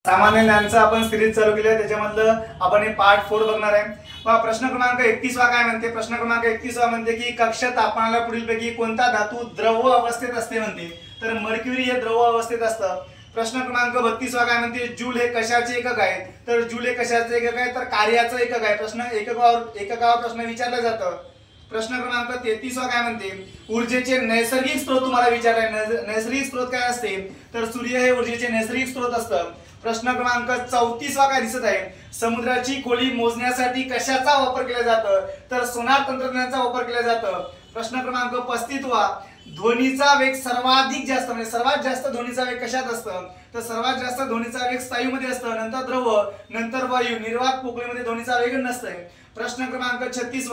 सामान्य ज्ञानचा आपण सिरीज चालू केली आहे, त्याच्यामधलं आपण हे पार्ट 4 बघणार आहे। मग प्रश्न क्रमांक 31 काय म्हणते? प्रश्न क्रमांक 31 म्हणते की कक्ष तापमानाला पुढीलपैकी कोणता धातू द्रव अवस्थेत असते म्हणते? तर मर्क्युरी हे द्रव अवस्थेत असतं। प्रश्न क्रमांक 32 काय म्हणते? जूल हे कशाचे एकक आहे? तर जूल हे कशाचे एकक आहे? तर कार्याचं एकक आहे। प्रश्न एककावर प्रश्न विचारलं जातं। प्रश्न क्रमांक 33 काय म्हणते? ऊर्जेचे नैसर्गिक स्रोत तुम्हाला विचारलाय। नैसर्गिक स्रोत काय असते? तर सूर्य हे ऊर्जेचे नैसर्गिक स्रोत असतं। प्रश्न क्रमांक 34 काय दिसत आहे? समुद्राची खोली मोजण्यासाठी कशाचा वापर केला जातो? तर सोनार तंत्रज्ञानाचा वापर केला जातो। प्रश्न क्रमांक 35 ध्वनीचा वेग सर्वाधिक जास्त म्हणजे सर्वात जास्त ध्वनीचा वेग कशात असतं? तर सर्वात जास्त ध्वनीचा वेग स्थायूमध्ये असतं, नंतर द्रव, नंतर वायू। निर्वात पोकळीमध्ये ध्वनीचा वेग नसतंय। प्रश्न क्रमांक 36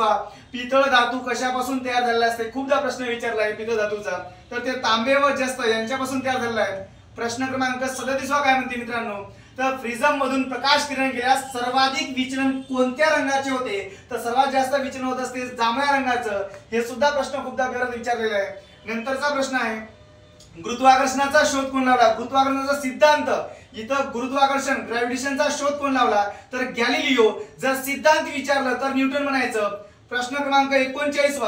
पितळ धातू कशापासून तयार झालेला असते? खूपदा प्रश्न विचारला आहे पितळ धातूचा, तर ते तांबे व जस्त यांच्यापासून तयार झालेला आहे। प्रश्न क्रमांक 37 काय म्हणते मित्रांनो? तर प्रिझम मधून प्रकाश किरण गेल्यास सर्वाधिक विचलन कोणत्या रंगाचे होते? तर सर्वात जास्त विचलन होत असते जांभळ्या रंगाचं। हे सुद्धा प्रश्न खूपदा विचारलेला आहे। नंतरचा प्रश्न आहे गुरुत्वाकर्षणाचा शोध कोण लावला? गुरुत्वाकर्षणाचा सिद्धांत, इथं गुरुत्वाकर्षण ग्रॅव्हिटेशनचा शोध कोण लावला? तर गॅलिलिओ। जर सिद्धांत विचारलं तर न्यूटन म्हणायचं। प्रश्न क्रमांक 39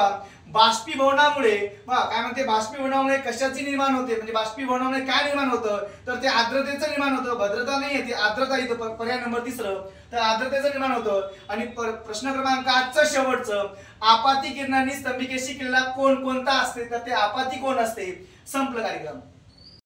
बाष्पीभवनामुळे काय म्हणते? बाष्पीभवनामुळे कशाची निर्माण होते? म्हणजे बाष्पीभवनामुळे काय निर्माण होतं? तर ते आर्द्रतेचं निर्माण होतं। भद्रता नाही येते, आर्द्रता इथं पर्याय नंबर 3 तर आर्द्रतेचं निर्माण होतं। आणि प्रश्न क्रमांक 8 शेवटचं आपाती किरणांनी स्तंभिकेशी केलेला कोण कोणता असते? तर ते आपाती कोण असते? संपलं कार्यक्रम।